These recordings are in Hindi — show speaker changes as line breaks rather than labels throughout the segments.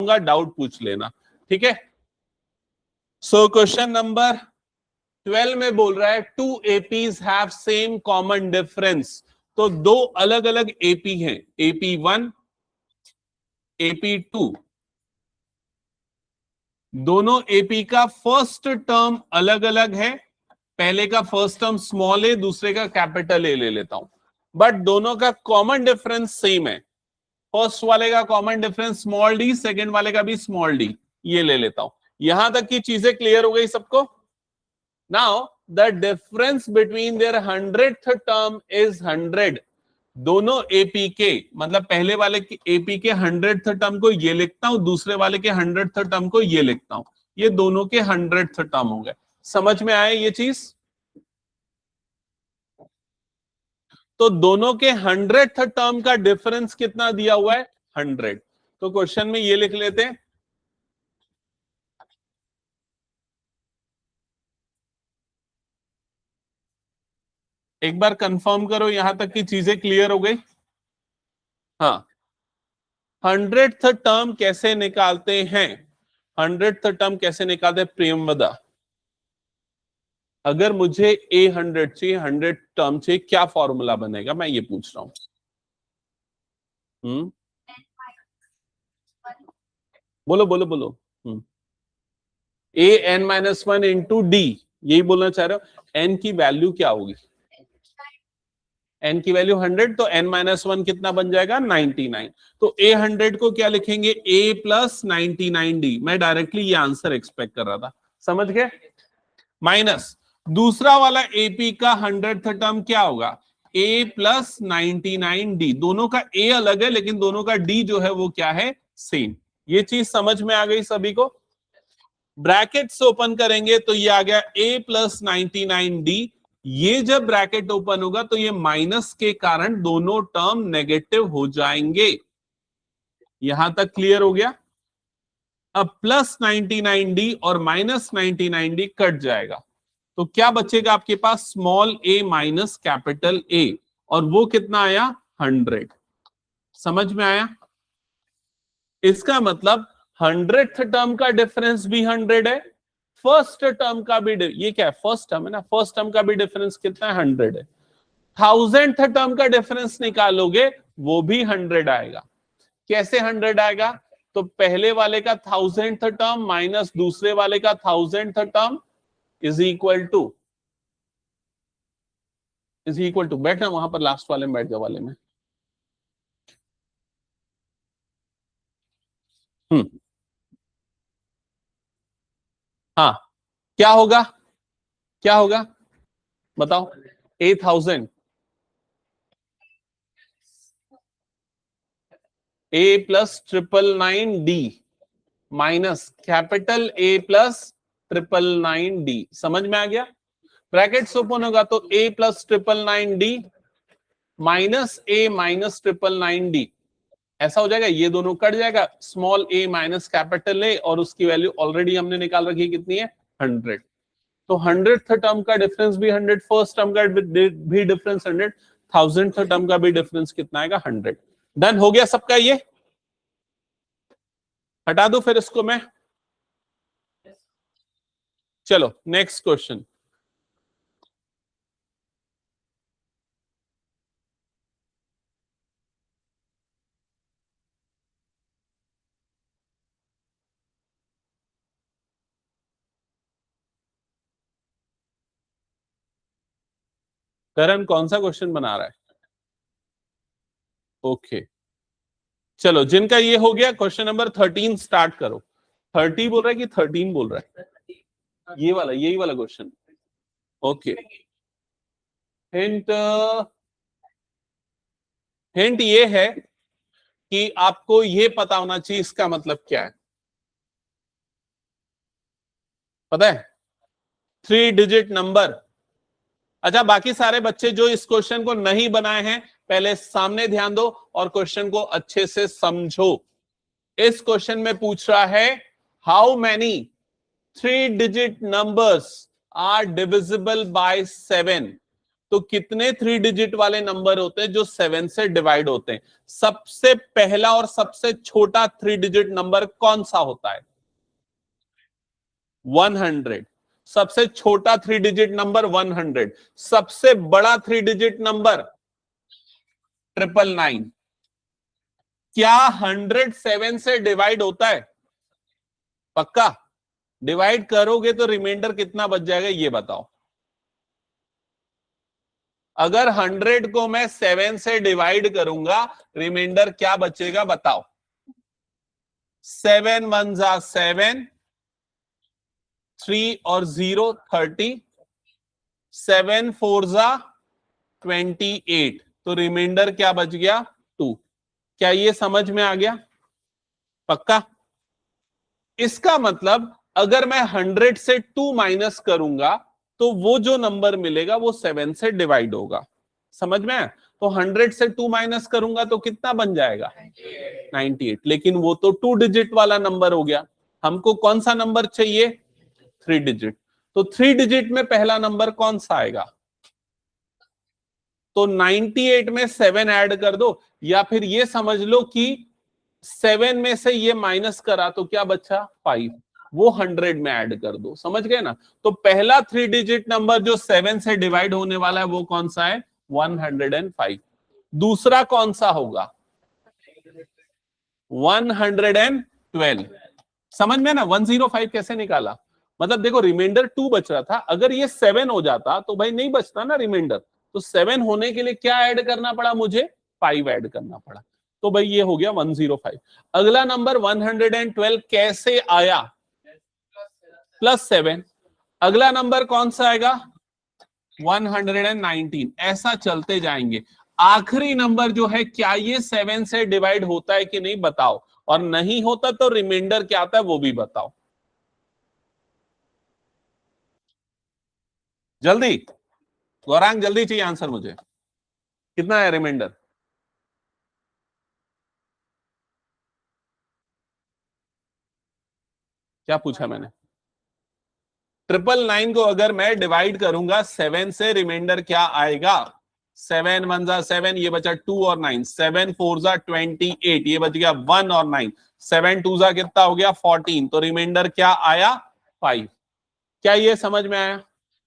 डाउट पूछ लेना, ठीक है। सो क्वेश्चन नंबर 12 में बोल रहा है two APs have same common difference. तो दो अलग अलग एपी हैं, AP1 AP2, दोनों एपी का फर्स्ट टर्म अलग अलग है। पहले का फर्स्ट टर्म स्मॉल ए, दूसरे का कैपिटल ए ले लेता हूं, बट दोनों का कॉमन डिफरेंस सेम है। फर्स्ट वाले का common difference small D, second वाले का भी स्मॉल डी, ये ले लेता हूं। यहां तक की चीजें क्लियर हो गई सबको। Now the difference between their 100th term is 100। दोनों एपी के, मतलब पहले वाले के एपी के 100th टर्म को ये लिखता हूं, दूसरे वाले के 100th टर्म को ये लिखता हूं। ये दोनों के 100th टर्म हो गए। समझ में आए ये चीज? तो दोनों के 100th टर्म का डिफरेंस कितना दिया हुआ है? 100। तो क्वेश्चन में ये लिख लेते हैं, एक बार कंफर्म करो यहां तक की चीजें क्लियर हो गई। हाँ, 100th टर्म कैसे निकालते हैं? 100th टर्म कैसे निकालते हैं प्रेमवदा? अगर मुझे A100 चाहिए, 100 टर्म चाहिए, क्या फॉर्मूला बनेगा, मैं ये पूछ रहा हूं। बोलो बोलो बोलो। AN-1 इंटू डी, यही बोलना चाह रहे हो। n की वैल्यू क्या होगी? n की वैल्यू 100, तो n-1 कितना बन जाएगा? 99। तो A100 को क्या लिखेंगे? A plus 99D। मैं डायरेक्टली ये आंसर एक्सपेक्ट कर रहा था, समझ गए? माइनस दूसरा वाला AP का 100th टर्म क्या होगा? A plus 99D। दोनों का A अलग है, लेकिन दोनों का D जो है वो क्या है? सेम। ये चीज समझ में आ गई सभी को? ब्रैकेट से ओपन करेंगे तो ये आ गया A प्लस 99D। ये जब ब्रैकेट ओपन होगा तो ये माइनस के कारण दोनों टर्म नेगेटिव हो जाएंगे। यहां तक क्लियर हो गया? अब प्लस 99D और माइनस 99D कट जाएगा, तो क्या बचेगा आपके पास? Small a minus capital A, और वो कितना आया? 100। समझ में आया? इसका मतलब 100th टर्म का डिफरेंस भी 100 है, फर्स्ट टर्म का भी, ये क्या है? फर्स्ट टर्म है ना, फर्स्ट टर्म का भी डिफरेंस कितना है? 100 है। 1000th टर्म का डिफरेंस निकालोगे, वो भी 100 आएगा। कैसे 100 आएगा? तो पहले वाले का 1000th टर्म माइनस दूसरे वाले का 1000th term is equal to बैठना वहां पर, लास्ट वाले में बैठ जाओ, वाले में। हाँ, क्या होगा? क्या होगा बताओ? 8000 A plus 999D minus capital A plus 999D। समझ में आ गया? ब्रैकेट ओपन होगा तो A plus 999D minus A minus 999D, ऐसा हो जाएगा। ये दोनों कट जाएगा, small a minus capital A, और उसकी वैल्यू ऑलरेडी हमने निकाल रखी है, कितनी है? 100। तो 100th टर्म का डिफरेंस भी 100, फर्स्ट टर्म का भी डिफरेंस 100, 1000th टर्म का भी डिफरेंस कितना आएगा? 100। डन हो गया सबका? ये हटा दो फिर इसको मैं। चलो नेक्स्ट क्वेश्चन। करण कौन सा क्वेश्चन बना रहा है? ओके चलो, जिनका ये हो गया क्वेश्चन नंबर 13 स्टार्ट करो। 30 बोल रहा है कि 13 बोल रहा है? ये वाला, यही वाला क्वेश्चन। ओके, हिंट हिंट ये है कि आपको ये पता होना चाहिए इसका मतलब क्या है। पता है? 3 डिजिट नंबर। अच्छा, बाकी सारे बच्चे जो इस क्वेश्चन को नहीं बनाए हैं, पहले सामने ध्यान दो और क्वेश्चन को अच्छे से समझो। इस क्वेश्चन में पूछ रहा है how many 3 digit numbers are divisible by 7। तो कितने 3 डिजिट वाले नंबर होते हैं जो 7 से डिवाइड होते हैं? सबसे पहला और सबसे छोटा 3 डिजिट नंबर कौन सा होता है? 100। सबसे छोटा 3 डिजिट नंबर 100। सबसे बड़ा 3 डिजिट नंबर 999। क्या 107 से डिवाइड होता है? पक्का? डिवाइड करोगे तो रिमाइंडर कितना बच जाएगा ये बताओ। अगर 100 को मैं 7 से डिवाइड करूंगा रिमाइंडर क्या बचेगा बताओ। 7 1 जा 7, 3 और 0 30, 7 4 जा 28, तो रिमाइंडर क्या बच गया? 2। क्या ये समझ में आ गया? पक्का? इसका मतलब अगर मैं 100 से 2 माइनस करूंगा तो वो जो नंबर मिलेगा वो 7 से डिवाइड होगा। समझ में? तो 100 से 2 माइनस करूंगा तो कितना बन जाएगा? 98। लेकिन वो तो 2 डिजिट वाला नंबर हो गया। हमको कौन सा नंबर चाहिए? 3 डिजिट। तो 3 डिजिट में पहला नंबर कौन सा आएगा? तो 98 में 7 ऐड कर दो, या फिर ये समझ लो कि 7 में से ये माइनस करा तो क्या बचा? 5। वो 100 में ऐड कर दो। समझ गए ना? तो पहला 3 डिजिट नंबर जो 7 से डिवाइड होने वाला है वो कौन सा है? 105। दूसरा कौन सा होगा? 112। समझ में ना? 105 कैसे निकाला? मतलब देखो रिमाइंडर 2 बच रहा था, अगर ये 7 हो जाता तो भाई नहीं बचता ना रिमाइंडर। तो 7 होने के लिए क्या ऐड करना पड़ा मुझे? 5 ऐड करना पड़ा। तो भाई ये हो गया 105। अगला नंबर 112 कैसे आया? +7। अगला नंबर कौन सा आएगा? 119। ऐसा चलते जाएंगे। आखिरी नंबर जो है क्या ये 7 से डिवाइड होता है कि नहीं बताओ, और नहीं होता तो रिमाइंडर क्या आता है वो भी बताओ जल्दी। गौरांग जल्दी चाहिए आंसर मुझे। कितना है रिमाइंडर? क्या पूछा मैंने? 999 को अगर मैं डिवाइड करूंगा 7 से रिमाइंडर क्या आएगा? 7 1 जा 7, ये बचा 2 और 9, 7 4 जा 28, ये बच गया 1 और 9, 7 2 जा कितना हो गया? 14। तो रिमाइंडर क्या आया? 5। क्या ये समझ में आया?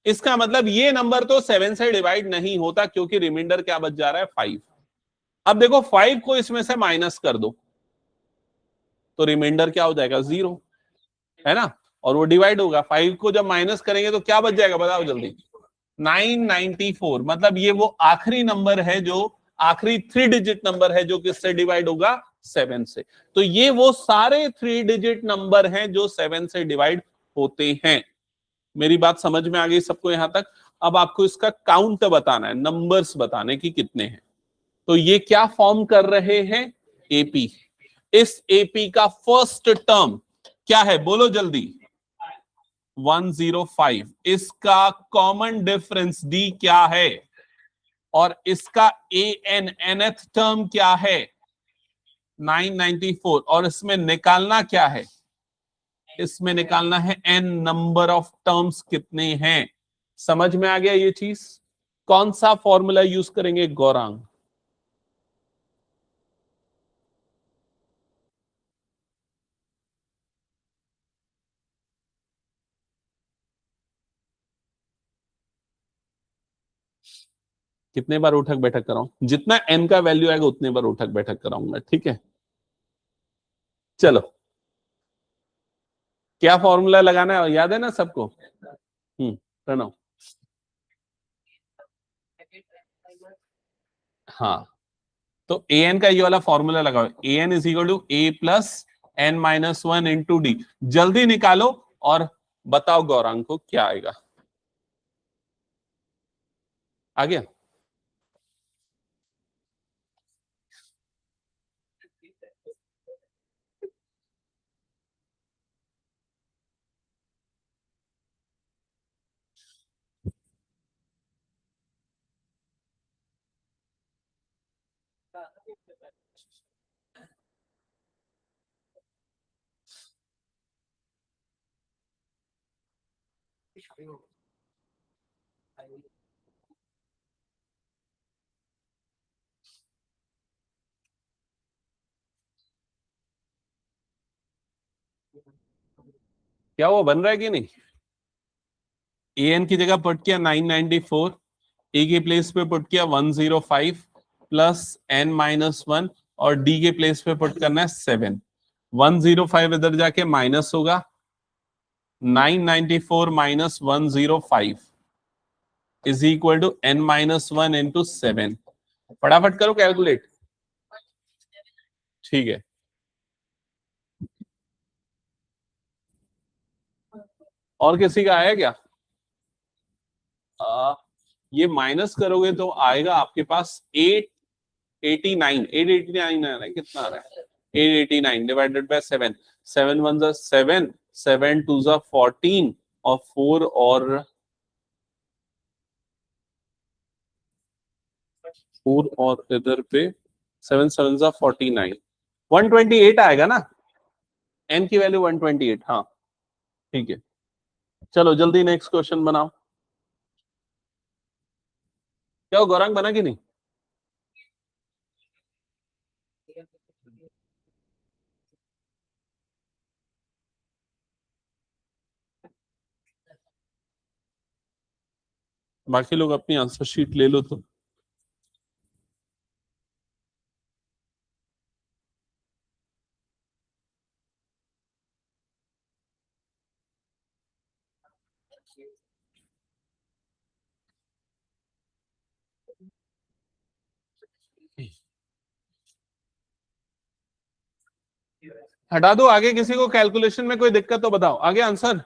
इसका मतलब ये नंबर तो 7 से डिवाइड नहीं होता क्योंकि रिमाइंडर क्या बच जा रहा है? 5। अब देखो 5 को इसमें से माइनस कर दो तो रिमाइंडर क्या हो जाएगा? 0, है ना? और वो डिवाइड होगा। 5 को जब माइनस करेंगे तो क्या बच जाएगा बताओ जल्दी? 994। मतलब ये वो आखिरी नंबर है जो आखिरी 3 डिजिट नंबर है जो किससे डिवाइड होगा? 7 से। तो ये वो सारे 3 डिजिट नंबर हैं जो 7 से डिवाइड होते हैं। मेरी बात समझ में आ गई सबको यहां तक? अब आपको इसका काउंट बताना है, नंबर्स बताने की कितने हैं। तो ये क्या फॉर्म कर रहे हैं? एपी। इस एपी का फर्स्ट टर्म क्या है बोलो जल्दी? 105। इसका कॉमन डिफरेंस डी क्या है? और इसका ए एन एनथ टर्म क्या है? 994। और इसमें निकालना क्या है? इसमें निकालना है एन नंबर ऑफ टर्म्स कितने हैं। समझ में आ गया ये चीज? कौन सा फॉर्मूला यूज करेंगे गौरांग? कितने बार उठक बैठक कराऊं? जितना एन का वैल्यू आएगा उतने बार उठक बैठक कराऊंगा, ठीक है? चलो, क्या फॉर्मूला लगाना है याद है ना सबको? प्रणव। हाँ, तो ए एन का ये वाला फॉर्मूला लगाओ। A N is equal to A plus N minus 1 into D. जल्दी निकालो और बताओ गौरांग को क्या आएगा। आ गया? क्या वो बन रहा है कि नहीं? an की जगह पुट किया 994, ए के प्लेस पे पुट किया 105 प्लस n-1 और डी के प्लेस पे पुट करना है 7। 105 इधर जाके माइनस होगा, 994 minus 105 is equal to n-1 into 7। फटाफट करो कैलकुलेट। ठीक है, और किसी का आया क्या? ये माइनस करोगे तो आएगा आपके पास 889। 889 आ रहा है, कितना आ रहा है? 889 डिवाइडेड बाय 7। 7 1 जा 7, 7 2 जा 14 और 4 और इधर पे 7 7 जा 49। 128 आएगा ना? n की वैल्यू 128। हाँ ठीक है, चलो जल्दी नेक्स्ट क्वेश्चन बनाओ। क्या वो गौरांग बना कि नहीं? बाकी लोग अपनी आंसर शीट ले लो तो। हटा दो, आगे किसी को कैलकुलेशन में कोई दिक्कत तो बताओ, आगे answer.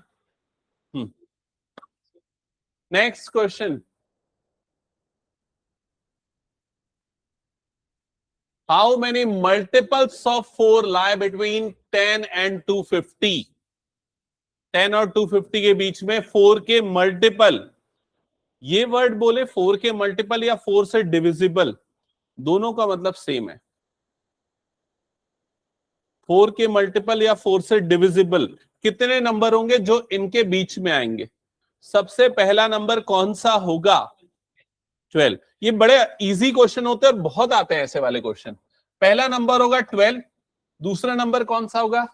Next question. How many multiples of 4 lie between 10 and 250? 10 और 250 के बीच में 4 के मल्टीपल। ये वर्ड बोले 4 के मल्टीपल या 4 से डिविजिबल, दोनों का मतलब सेम है। 4 के मल्टीपल या 4 से डिविजिबल कितने नंबर होंगे जो इनके बीच में आएंगे? सबसे पहला नंबर कौन सा होगा? 12। ये बड़े इजी क्वेश्चन होते हैं और बहुत आते हैं ऐसे वाले क्वेश्चन। पहला नंबर होगा 12, दूसरा नंबर कौन सा होगा?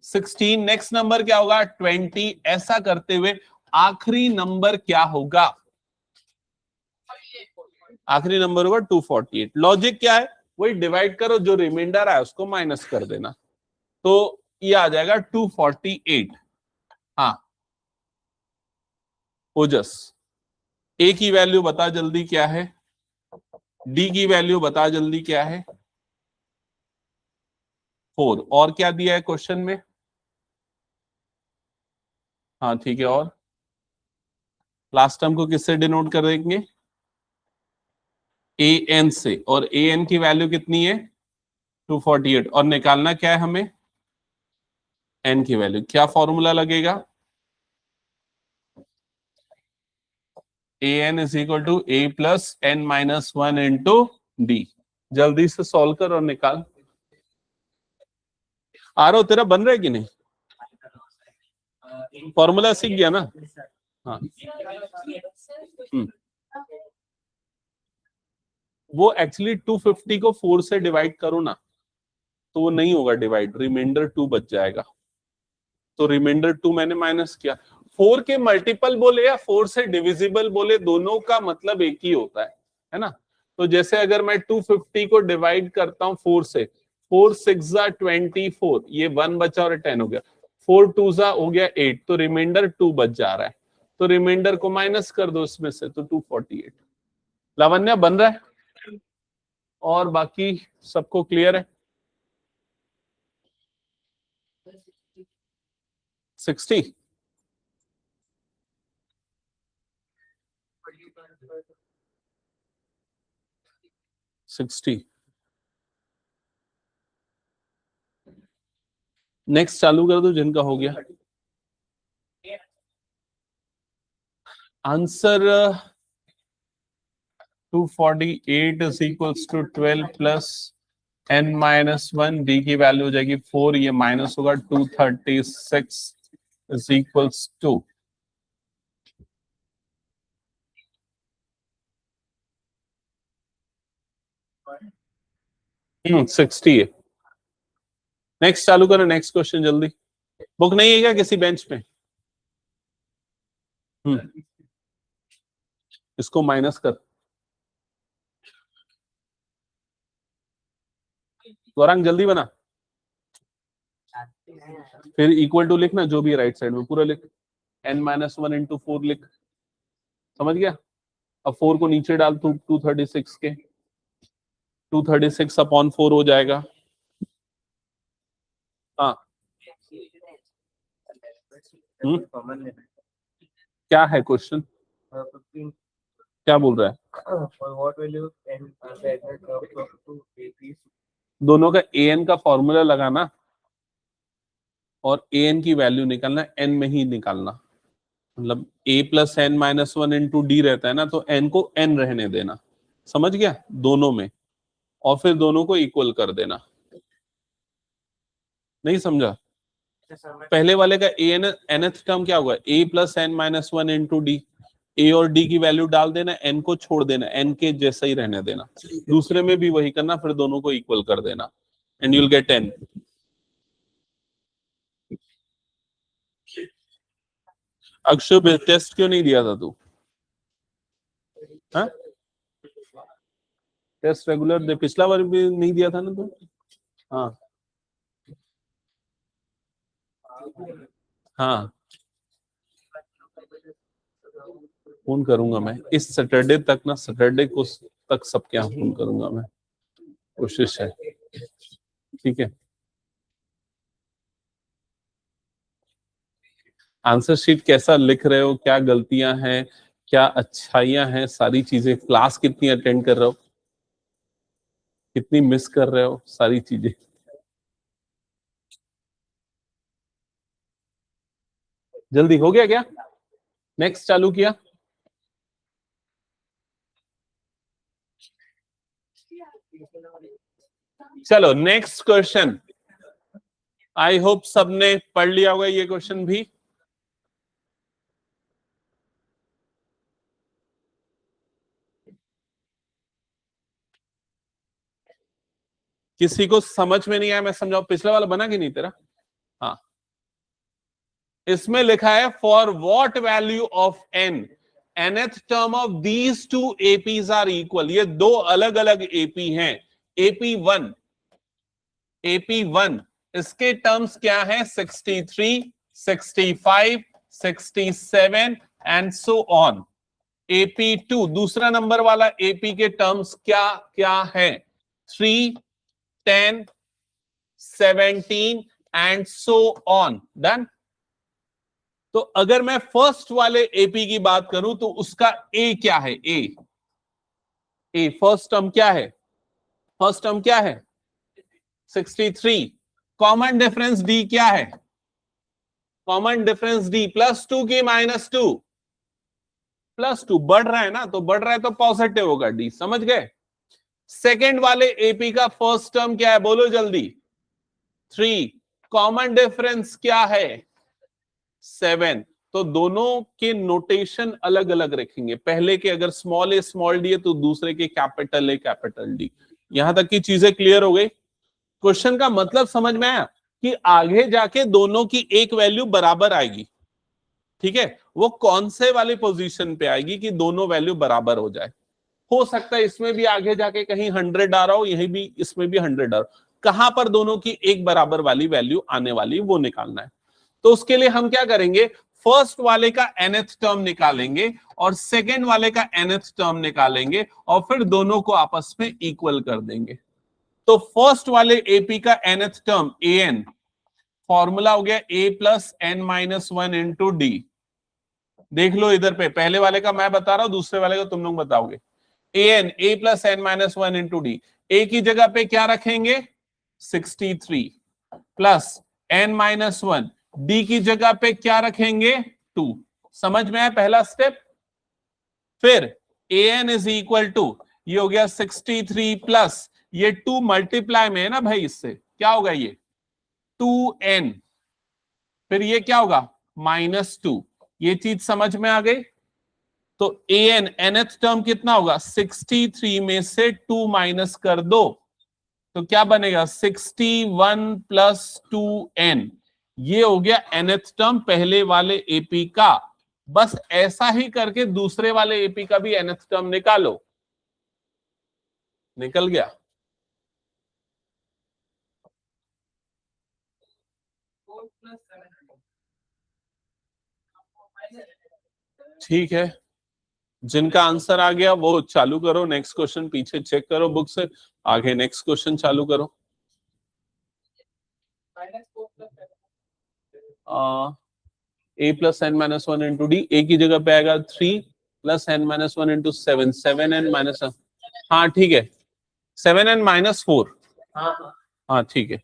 16, नेक्स्ट नंबर क्या होगा? 20। ऐसा करते हुए आखिरी नंबर क्या होगा? आखिरी नंबर होगा 248। लॉजिक क्या है? वही डिवाइड करो, जो रिमाइंडर है उसको माइनस कर देना, तो ये आ जाएगा 248। हाँ ओजस, ए की वैल्यू बता जल्दी क्या है, डी की वैल्यू बता जल्दी क्या है? 4। और क्या दिया है क्वेश्चन में? हाँ ठीक है, और लास्ट टर्म को किससे डिनोट कर देंगे? ए एन से, और ए एन की वैल्यू कितनी है? 248। और निकालना क्या है हमें? एन की वैल्यू। क्या फॉर्मूला लगेगा? A N is equal to A plus n-1 into D. जल्दी से सॉल्व कर और निकाल। आरो तेरा बन रहा है कि नहीं? फॉर्मूला सीख गया ना? हाँ वो एक्चुअली 250 को 4 से डिवाइड करो ना, तो वो नहीं होगा डिवाइड, रिमाइंडर 2 बच जाएगा। तो रिमाइंडर 2 मैंने माइनस किया। 4 के मल्टीपल बोले या 4 से डिविजिबल बोले, दोनों का मतलब एक ही होता है ना? तो जैसे अगर मैं 250 को डिवाइड करता हूं 4 से, 4 6 जा 24, ये 1 बचा और 10 हो गया, 4 2 जा हो गया 8, तो रिमाइंडर 2 बच जा रहा है। तो रिमाइंडर को माइनस कर दो इसमें से, तो 248। लावण्या बन रहा है? और बाकी सबको क्लियर है? 60। 60। नेक्स्ट चालू कर दो जिनका हो गया answer. 248 is equals to 12 plus n-1, D की वैल्यू हो जाएगी 4, ये माइनस होगा 236 इज इक्वल्स टू 60 है। नेक्स्ट चालू करो, नेक्स्ट क्वेश्चन जल्दी। बुक नहीं है क्या किसी बेंच पे? इसको माइनस कर, गौरांग जल्दी बना, फिर इक्वल टू लिखना जो भी है राइट साइड में पूरा लिख, n-1 × 4 लिख, समझ गया? अब 4 को नीचे डाल तू 236 के, 236/4 हो जाएगा। हाँ क्या है क्वेश्चन, क्या बोल रहा है? दोनों का an का फॉर्मूला लगाना और an की वैल्यू निकालना, n में ही निकालना, मतलब a + n-1 × d रहता है ना, तो n को n रहने देना, समझ गया, दोनों में, और फिर दोनों को इक्वल कर देना। नहीं समझा? पहले वाले का nth टर्म क्या होगा, a + n-1 × d, a और d की वैल्यू डाल देना, n को छोड़ देना, n के जैसा ही रहने देना। दूसरे में भी वही करना, फिर दोनों को इक्वल कर देना, and you will get n। Akshubh test क्यों नहीं दिया था तू? हाँ, टेस्ट रेगुलर दे, पिछला बार भी नहीं दिया था ना तू? हाँ हाँ, फोन करूंगा मैं इस सैटरडे तक ना, सैटरडे को तक सबके यहाँ फोन करूंगा मैं, कोशिश है, ठीक है? आंसर शीट कैसा लिख रहे हो, क्या गलतियां हैं, क्या अच्छाइयां हैं, सारी चीजें, क्लास कितनी अटेंड कर रहे हो, कितनी मिस कर रहे हो, सारी चीजें। जल्दी हो गया क्या? नेक्स्ट चालू किया? चलो नेक्स्ट क्वेश्चन, आई होप सबने पढ़ लिया होगा ये क्वेश्चन भी। किसी को समझ में नहीं आया मैं समझाऊं, पिछला वाला बना कि नहीं तेरा? हाँ, इसमें लिखा है for what value of n nth term of these two APs are equal, ये दो अलग अलग एपी हैं, AP1 AP1 इसके टर्म्स क्या है, 63 65 67 एंड सो ऑन। AP2 दूसरा नंबर वाला AP के टर्म्स क्या क्या है, 3 10 17 एंड सो ऑन, डन। तो अगर मैं फर्स्ट वाले एपी की बात करूं तो उसका ए क्या है, ए फर्स्ट टर्म क्या है, फर्स्ट टर्म क्या है 63, कॉमन डिफरेंस डी क्या है, कॉमन डिफरेंस डी +2 की -2, +2 बढ़ रहा है ना, तो बढ़ रहा है तो पॉजिटिव होगा डी, समझ गए? सेकेंड वाले एपी का फर्स्ट टर्म क्या है, बोलो जल्दी, 3, कॉमन डिफरेंस क्या है 7, तो दोनों के नोटेशन अलग अलग रखेंगे, पहले के अगर स्मॉल डी है तो दूसरे के कैपिटल डी। यहां तक की चीजें क्लियर हो गई? क्वेश्चन का मतलब समझ में आया कि आगे जाके दोनों की एक वैल्यू बराबर आएगी, ठीक है? वो कौन से वाली पोजीशन पे आएगी कि दोनों वैल्यू बराबर हो जाए, हो सकता है इसमें भी आगे जाके कहीं 100 आ रहा हो, यही भी इसमें भी 100 आ रहा हो, कहां पर दोनों की एक बराबर वाली वैल्यू आने वाली वो निकालना है। तो उसके लिए हम क्या करेंगे, फर्स्ट वाले का nth टर्म निकालेंगे और सेकेंड वाले का nth टर्म निकालेंगे और फिर दोनों को आपस में इक्वल कर देंगे। तो फर्स्ट वाले AP का nth टर्म an, फॉर्मूला हो गया a + n-1 × d। देख लो इधर पे, पहले वाले का मैं बता रहा हूं, दूसरे वाले का तुम लोग बताओगे। an a + n-1 × d, a की जगह पे क्या रखेंगे 63 प्लस n-1, d की जगह पे क्या रखेंगे 2, समझ में आया पहला स्टेप? फिर an = ये हो गया 63 प्लस ये 2 मल्टीप्लाई में है ना भाई, इससे क्या होगा ये 2n, फिर ये क्या होगा -2, ये चीज समझ में आ गई? तो an nth टर्म कितना होगा, 63 में से 2 माइनस कर दो तो क्या बनेगा 61 + 2n, ये हो गया nth टर्म पहले वाले एपी का। बस ऐसा ही करके दूसरे वाले एपी का भी nth टर्म निकालो। निकल गया। ठीक है, जिनका आंसर आ गया वो चालू करो नेक्स्ट क्वेश्चन, पीछे चेक करो बुक से, आगे नेक्स्ट क्वेश्चन चालू करो। A plus N minus one into D, A की जगह पे आएगा 3 plus N minus one into 7, 7n - हाँ ठीक है, 7n - 4। हाँ ठीक है।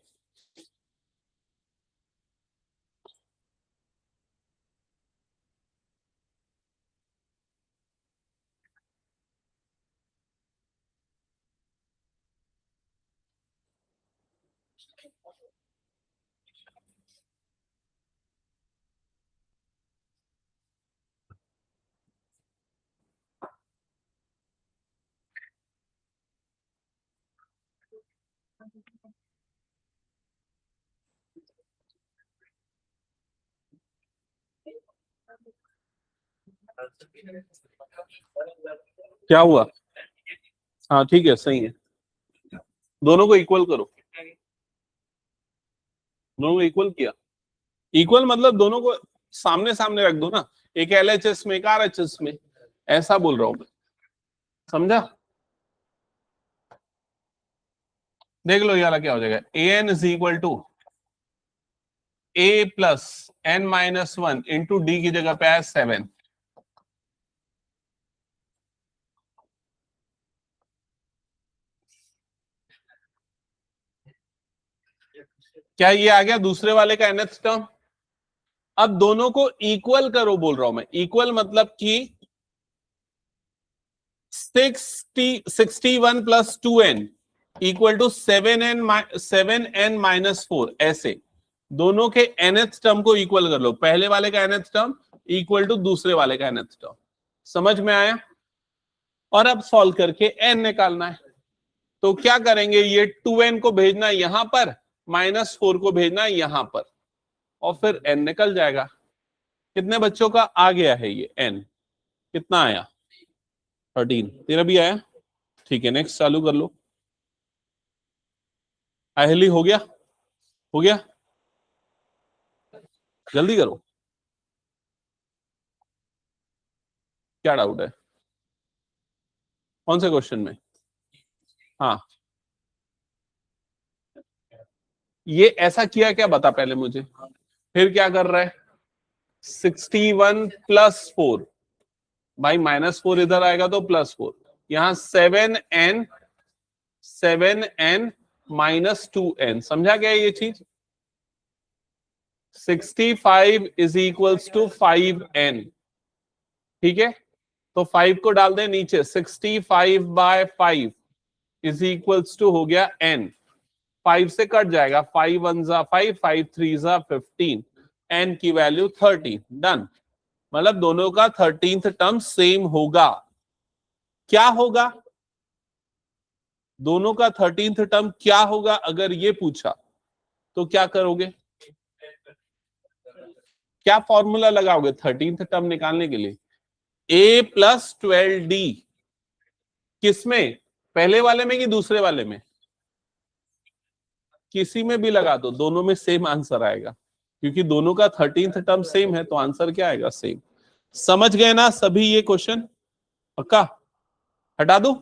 क्या हुआ? हाँ ठीक है, सही है। दोनों को इक्वल करो, दोनों को इक्वल किया। इक्वल मतलब दोनों को सामने सामने रख दो ना, एक एलएचएस में एक आरएचएस में, ऐसा बोल रहा हूं मैं। समझा? देख लो यार क्या हो जाएगा, A N is equal to A plus N minus one into D की जगह पे है 7। क्या ये आ गया दूसरे वाले का nth टर्म? अब दोनों को इक्वल करो बोल रहा हूं मैं। इक्वल मतलब कि 61 plus 2n equal to 7n - 4, ऐसे दोनों के nth टर्म को इक्वल कर लो। पहले वाले का nth टर्म इक्वल टू दूसरे वाले का nth टर्म। समझ में आया? और अब सॉल्व करके n निकालना है। तो क्या करेंगे, ये 2n को भेजना यहां पर, -4 को भेजना यहां पर, और फिर n निकल जाएगा। कितने बच्चों का आ गया है ये n? कितना आया? 13। तेरा भी आया? ठीक है, नेक्स्ट चालू कर लो। अहली हो गया? हो गया? जल्दी करो। क्या डाउट है? कौन से क्वेश्चन में? हाँ, ये ऐसा किया क्या बता पहले मुझे। फिर क्या कर रहा है? 61 + 4, भाई -4 इधर आएगा तो +4, यहां 7n - 2n। समझा गया ये चीज? 65 इज इक्वल्स टू 5n। ठीक है, तो 5 को डाल दें नीचे, 65/5 इज इक्वल्स टू हो गया n। 5 से कट जाएगा, 5 1 जा 5, 5 3 जा 15, n की वैल्यू 30। डन। मतलब दोनों का 13th टर्म सेम होगा। क्या होगा? दोनों का 13th टर्म क्या होगा अगर ये पूछा तो क्या करोगे? क्या फॉर्मूला लगाओगे 13th टर्म निकालने के लिए? a + 12d। किसमें? पहले वाले में कि दूसरे वाले में? किसी में भी लगा दो, दोनों में सेम आंसर आएगा, क्योंकि दोनों का 13th टर्म सेम है, तो आंसर क्या आएगा? सेम। समझ गए ना सभी ये क्वेश्चन? पक्का? हटा दो।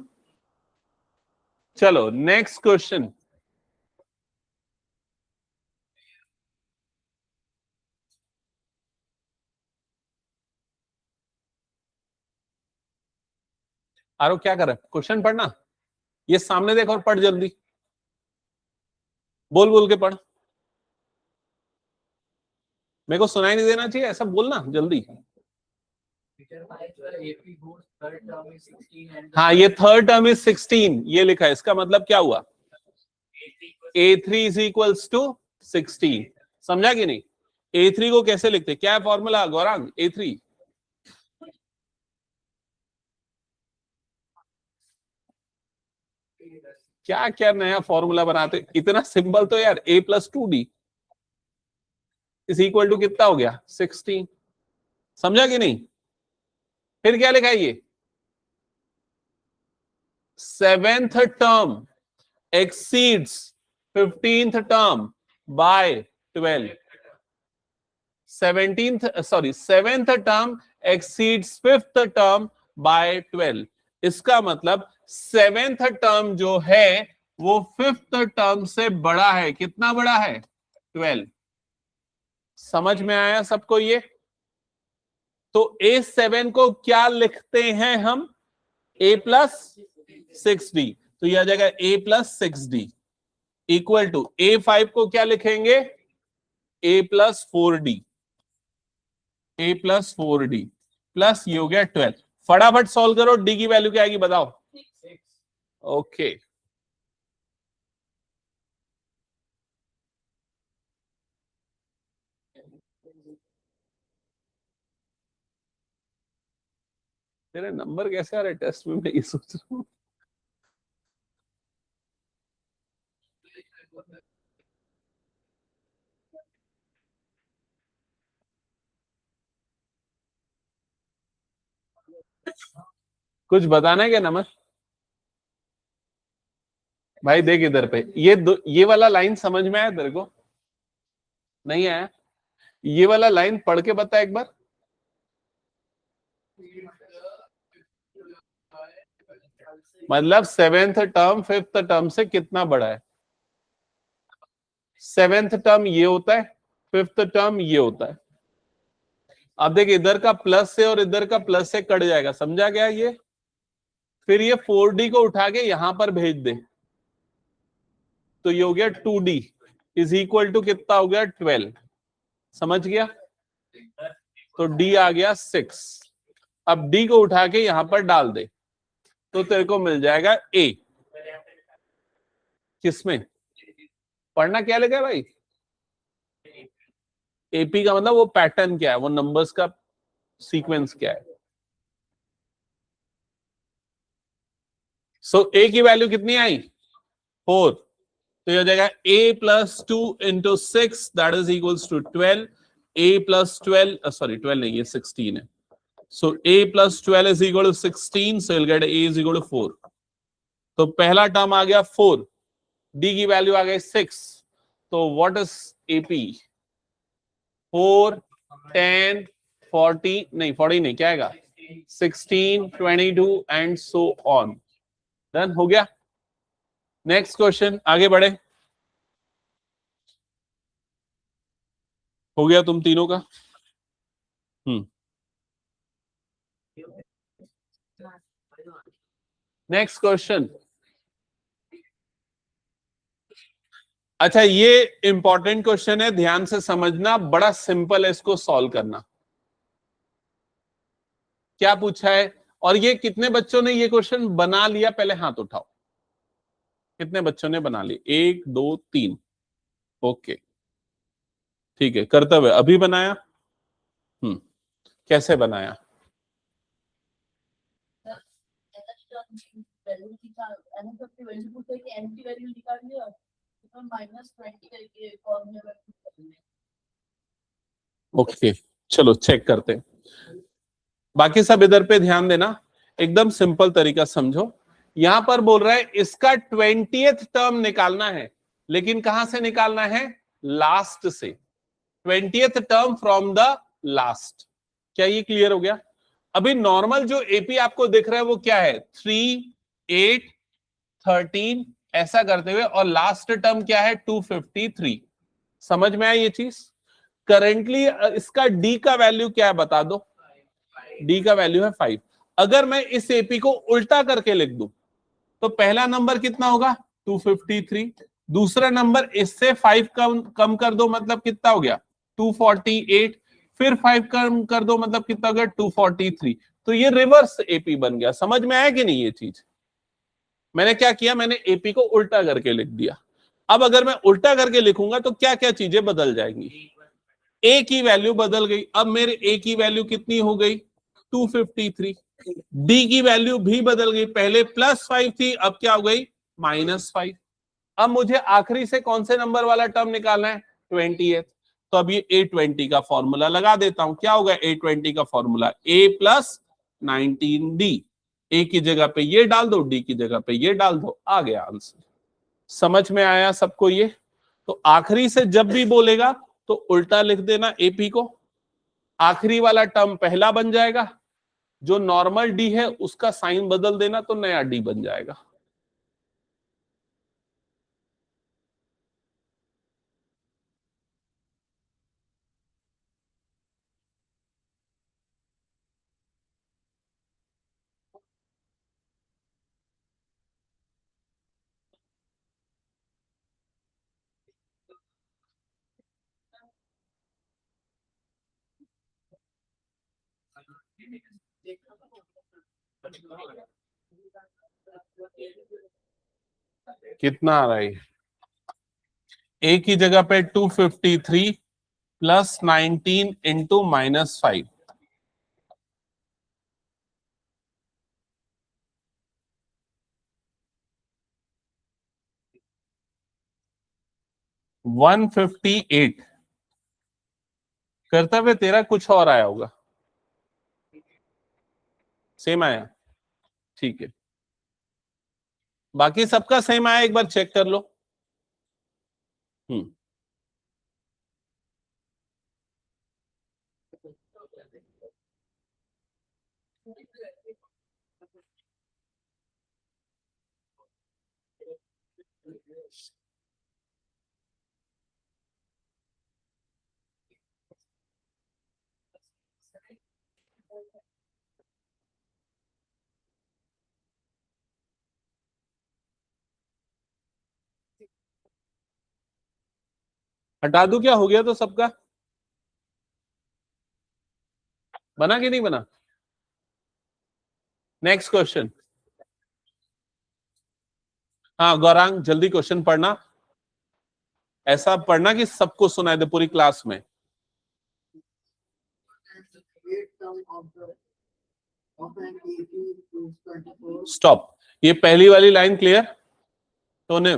चलो नेक्स्ट क्वेश्चन। आरो क्या कर रहा है? क्वेश्चन पढ़ना। ये सामने देख और पढ़ जल्दी, बोल बोल के पढ़। मेरे को सुनाई नहीं देना चाहिए, ऐसा बोलना जल्दी। हाँ, ये थर्ड टर्म इज 16, ये लिखा है, इसका मतलब क्या हुआ? A3 is equals to 16। समझा कि नहीं? A3 को कैसे लिखते, क्या है फॉर्मूला गौरांग? A3 क्या क्या नया फॉर्मूला बनाते, इतना सिंपल तो यार, A + 2d। Is equal to कितना हो गया 16। समझा कि नहीं? फिर क्या लिखा है ये, seventh term exceeds 15th term by 12। 7th term exceeds 5th term by 12। इसका मतलब 7th टर्म जो है वो 5th टर्म से बड़ा है। कितना बड़ा है? 12। समझ में आया सबको ये? तो A7 को क्या लिखते हैं हम? A plus 6D। तो यह आ जाएगा A plus 6D equal to A5 को क्या लिखेंगे? A plus 4D। A plus 4D plus ये हो गया 12। फटाफट सॉल्व करो, D की वैल्यू क्या आएगी बताओ? ओके तेरे नंबर कैसे आ रहे टेस्ट में, मैं ये सोच रहा हूँ। कुछ बताना है क्या नमन? भाई देख इधर पे, ये वाला लाइन समझ में आया तेरे को? नहीं आया? ये वाला लाइन पढ़ के बता एक बार। मतलब 7th टर्म 5th टर्म से कितना बड़ा है? 7th टर्म ये होता है, 5th टर्म ये होता है। अब देख इधर का प्लस से और इधर का प्लस से कट जाएगा, समझा गया ये? फिर ये 4D को उठा के यहां पर भेज दे तो ये हो गया 2D इज इक्वल टू कितना हो गया 12। समझ गया? तो D आ गया 6। अब D को उठा के यहां पर डाल दे तो तेरे को मिल जाएगा A। किसमें पढ़ना क्या लगा भाई? AP का मतलब वो पैटर्न क्या है, वो नंबर्स का सीक्वेंस क्या है। सो A की वैल्यू कितनी आई? 4। तो ये हो जाएगा A plus 2 into 6 that is equals to 12। A plus 12 sorry 12 नहीं, ये 16 है। So A plus 12 is equal to 16। So will get A is equal to 4। तो पहला टर्म आ गया 4, D की वैल्यू आ गई 6। तो व्हाट इज AP? 4 10 40 नहीं 40 नहीं, क्या आएगा 16 22 एंड सो ऑन। डन हो गया। नेक्स्ट क्वेश्चन, आगे बढ़े। हो गया तुम तीनों का? Next question. अच्छा ये इंपॉर्टेंट क्वेश्चन है, ध्यान से समझना, बड़ा सिंपल है इसको सॉल्व करना। क्या पूछा है और ये कितने बच्चों ने ये क्वेश्चन बना लिया? पहले हाथ उठाओ, कितने बच्चों ने बना लिया? 1 2 3। ओके ठीक है, कर्तव्य अभी बनाया। कैसे बनाया? ओके चलो चेक करते हैं। बाकी सब इधर पे ध्यान देना, एकदम सिंपल तरीका समझो। यहां पर बोल रहा है इसका 20th टर्म निकालना है, लेकिन कहां से निकालना है? लास्ट से। 20th term from the last. क्या ये क्लियर हो गया? अभी नॉर्मल जो एपी आपको दिख रहा है वो क्या है? 3 8 13 ऐसा करते हुए, और लास्ट टर्म क्या है? 253। समझ में आया ये चीज? करेंटली इसका डी का वैल्यू क्या है बता दो? डी का वैल्यू है 5। अगर मैं इस एपी को उल्टा करके लिख दूं तो पहला नंबर कितना होगा? 253। दूसरा नंबर इससे 5 कम कर दो मतलब कितना हो गया? 248। फिर 5 कम कर दो मतलब कितना हो गया? 243। तो ये रिवर्स एपी बन गया। समझ में आया कि नहीं ये चीज? मैंने क्या किया, मैंने एपी को उल्टा करके लिख दिया। अब अगर मैं उल्टा करके लिखूंगा तो क्या क्या चीजें बदल जाएंगी? ए की वैल्यू बदल गई। अब मेरे ए की वैल्यू कितनी हो गई? 253। डी की वैल्यू भी बदल गई, पहले +5 थी अब क्या हो गई? -5। अब मुझे आखिरी से कौन से नंबर वाला टर्म निकालना है? 20th। तो अब ये A20 का फॉर्मूला लगा देता हूं। क्या होगा A20 का फॉर्मूला? A plus 19D। ए की जगह पे ये डाल दो, डी की जगह पे ये डाल दो, आ गया आंसर। समझ में आया सबको ये? तो आखिरी से जब भी बोलेगा तो उल्टा लिख देना एपी को, आखिरी वाला टर्म पहला बन जाएगा, जो नॉर्मल डी है उसका साइन बदल देना तो नया डी बन जाएगा। कितना आ रहा है? ए की जगह पे 253 प्लस 19 इंटू -5। 158 करते हुए तेरा कुछ और आया होगा, सेम आया? ठीक है, बाकी सबका सेम आया, एक बार चेक कर लो। हम्म, हटा दूं क्या? हो गया तो सबका बना कि नहीं बना? Next question. हाँ गौरांग, जल्दी क्वेश्चन पढ़ना, ऐसा पढ़ना कि सबको सुनाई दे पूरी क्लास में। स्टॉप। ये पहली वाली लाइन क्लियर? तो ने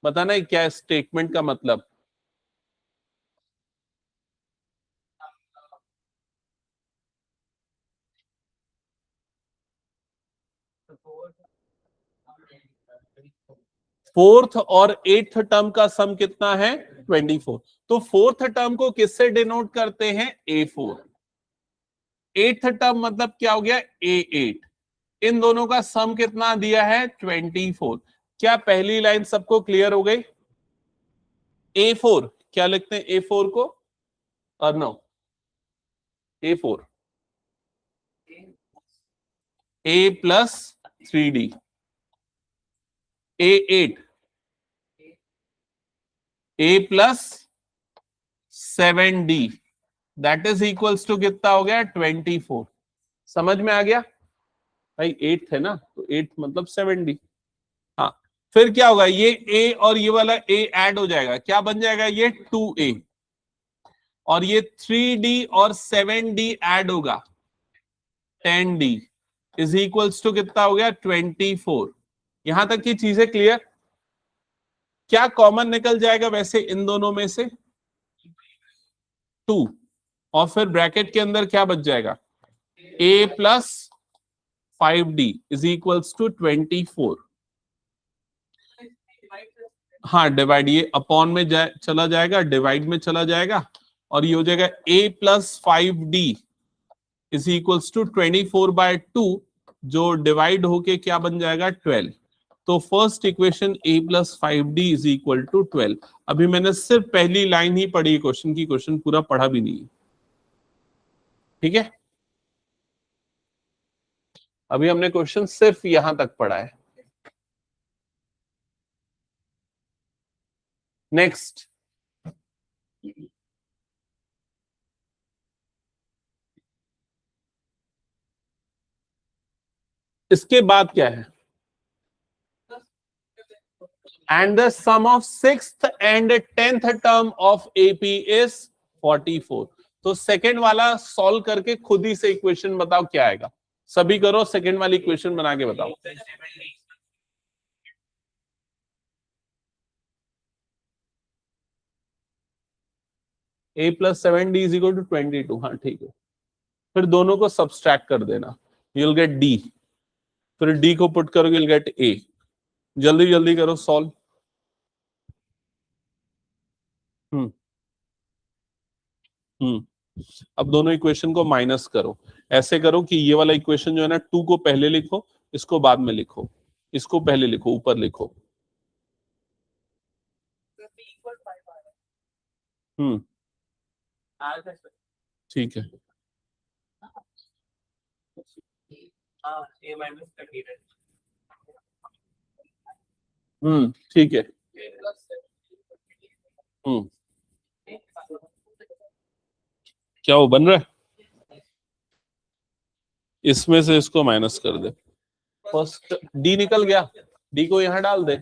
बताना क्या स्टेटमेंट का मतलब? फोर्थ और एट्थ टर्म का सम कितना है? 24। तो फोर्थ टर्म को किससे डिनोट करते हैं? A4। एट्थ टर्म मतलब क्या हो गया? A8। इन दोनों का सम कितना दिया है? 24। क्या पहली लाइन सबको क्लियर हो गई? A4 क्या लिखते हैं A4 को? Arnav, A4 A plus 3D, A8 A plus 7D, that is equals to कितना हो गया? 24। समझ में आ गया भाई? 8 है ना, तो 8 मतलब 7D। हाँ, फिर क्या होगा? ये A और ये वाला A ऐड हो जाएगा, क्या बन जाएगा? ये 2A, और ये 3D और 7D ऐड होगा, 10D इज इक्वल्स टू कितना हो गया? 24। यहां तक की चीजें क्लियर? क्या कॉमन निकल जाएगा वैसे इन दोनों में से? 2, और फिर ब्रैकेट के अंदर क्या बच जाएगा? A plus 5D is equals to 24। हाँ डिवाइड, ये अपॉन में चला जाएगा, डिवाइड में चला जाएगा, और ये हो जाएगा A plus 5D is equals to 24/2, जो डिवाइड होके क्या बन जाएगा? 12। तो first equation A plus 5D is equal to 12। अभी मैंने सिर्फ पहली लाइन ही पढ़ी क्वेश्चन की, क्वेश्चन पूरा पढ़ा भी नहीं। ठीक है, अभी हमने क्वेश्चन सिर्फ यहां तक पढ़ा है। नेक्स्ट, इसके बाद क्या है? And the sum of sixth and 10th term of AP is 44। तो सेकेंड वाला सॉल्व करके खुद ही से इक्वेशन बताओ क्या आएगा। सभी करो, सेकेंड वाली इक्वेशन बना के बताओ। a plus 7d is equal to 22। हाँ ठीक है, फिर दोनों को सब्सट्रैक्ट कर देना, you'll get d, फिर d को पुट करोगे you'll get a। जल्दी जल्दी करो सॉल्व। हम्म अब दोनों इक्वेशन को माइनस करो। ऐसे करो कि ये वाला इक्वेशन जो है ना, 2 को पहले लिखो, इसको बाद में लिखो, इसको पहले लिखो, ऊपर लिखो। ठीक है। ठीक है। हम्म क्या वो बन रहा है? इसमें से इसको माइनस कर दे। फर्स्ट डी निकल गया, डी को यहां डाल दे,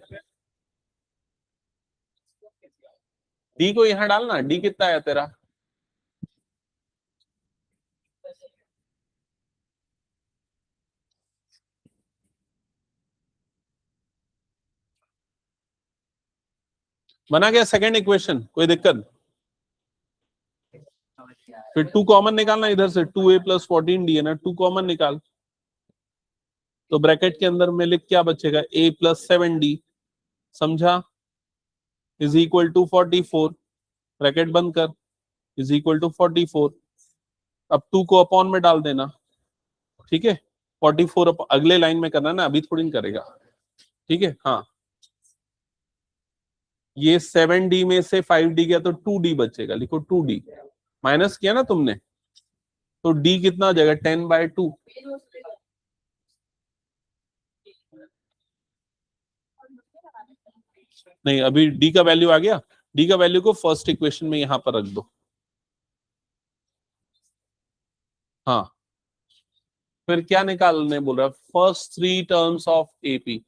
डी को यहां डालना। डी कितना है तेरा? बना गया सेकंड इक्वेशन, कोई दिक्कत? फिर 2 कॉमन निकालना इधर से, 2a प्लस 14d है ना, 2 कॉमन निकाल, तो ब्रैकेट के अंदर में लिख क्या बचेगा, a प्लस 7d, समझा, इज इक्वल टू 44, ब्रैकेट बंद कर, इज इक्वल टू 44। अब 2 को अपॉन में डाल देना, ठीक है। 44 अगले लाइन में करना ना, अभी थोड़ी नहीं करेगा, ठीक है। हाँ, ये 7d में से 5d गया तो 2d बचेगा, लिखो 2d, माइनस किया ना तुमने, तो d कितना हो जाएगा, 10/2। नहीं, अभी d का वैल्यू आ गया, d का वैल्यू को फर्स्ट इक्वेशन में यहां पर रख दो। हाँ, फिर क्या निकालने बोल रहा है, फर्स्ट 3 टर्म्स ऑफ एपी।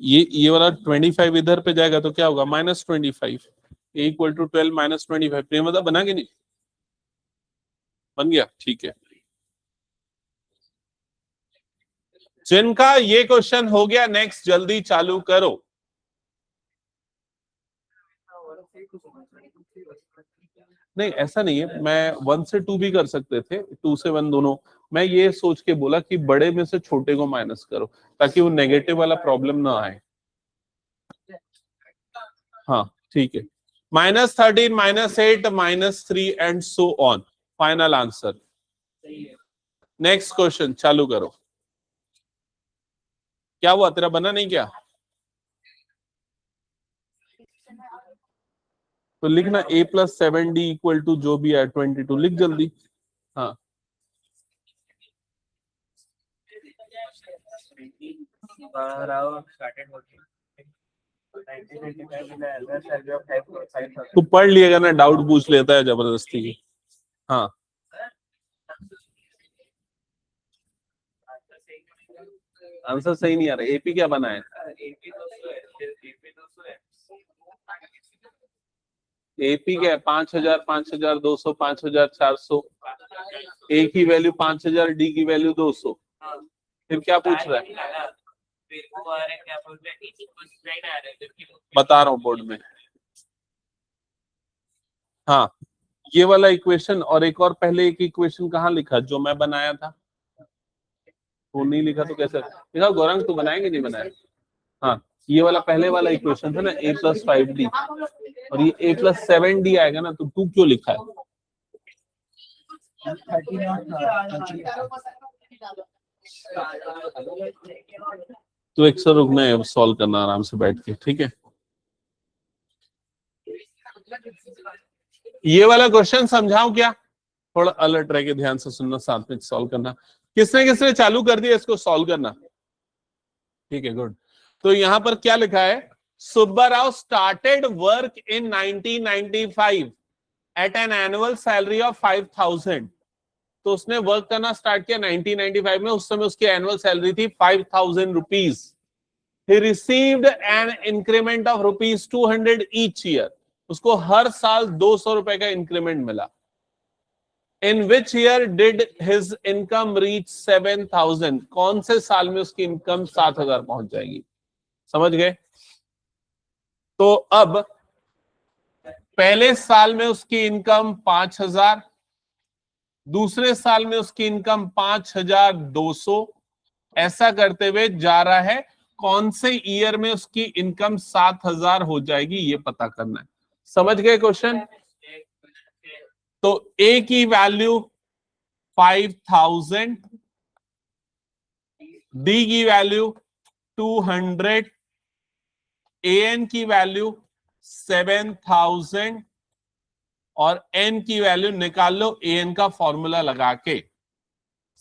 ये वाला 25 इधर पे जाएगा तो क्या होगा, -25, ए इक्वल टू 12 -25। प्रेमदा बना के नहीं, बन गया, ठीक है। जिनका ये क्वेश्चन हो गया, नेक्स्ट जल्दी चालू करो। नहीं ऐसा नहीं है, मैं 1 से 2 भी कर सकते थे, 2 से 1 दोनों। मैं ये सोच के बोला कि बड़े में से छोटे को माइनस करो, ताकि वो नेगेटिव वाला प्रॉब्लम ना आए। हाँ ठीक है, -13, -8, -3 and so on, final answer. Next question चालू करो। क्या हुआ, तेरा बना नहीं क्या? तो लिखना a plus 7d equal to जो भी है 22, लिख जल्दी। हाँ, तू पढ़ लिएगा ना, डाउट पूछ लेता है जबरदस्ती। हाँ, आंसर सही नहीं आ रहा। एपी क्या बना है? एपी क्या है? 5000, 5200, 5400, ए की वैल्यू 5000, डी की वैल्यू 200। फिर क्या पूछ रहा है? बता रहा हूँ बोर्ड में। हाँ, ये वाला इक्वेशन और एक और पहले एक इक्वेशन कहाँ लिखा, जो मैं बनाया था वो नहीं लिखा तो कैसे लिखा? गौरंग तू बनाएंगे, नहीं बनाया? हाँ, ये वाला पहले वाला इक्वेशन था ना, a प्लस 5d, और ये a प्लस 7d आएगा ना, तो तू क्यों लिखा है? तो एक सौ रुकना है, अब सॉल्व करना आराम से बैठ के, ठीक है। ये वाला क्वेश्चन समझाऊं क्या? थोड़ा अलर्ट रह के ध्यान से सुनना, साथ में सॉल्व करना। किसने किसने चालू कर दिया इसको सॉल्व करना? ठीक है, गुड। तो यहां पर क्या लिखा है, Subbarao started work in 1995 at an annual salary of 5000। तो उसने वर्क करना स्टार्ट किया 1995 में, उस समय उसकी एनुअल सैलरी थी 5000 rupees. He received an increment of rupees 200 each year. उसको हर साल 200 रुपए का इंक्रीमेंट मिला। In which year did his income reach 7,000, कौन से साल में उसकी इनकम 7,000 पहुंच जाएगी? समझ गए? तो अब पहले साल में उसकी इनकम 5,000, दूसरे साल में उसकी इनकम 5,200, ऐसा करते हुए जा रहा है। कौन से ईयर में उसकी इनकम 7,000 हो जाएगी ये पता करना है। समझ गए क्वेश्चन? तो ए की वैल्यू 5,000, डी की वैल्यू 200, एन की वैल्यू 7,000 और एन की वैल्यू निकाल लो एन का फॉर्मूला लगा के।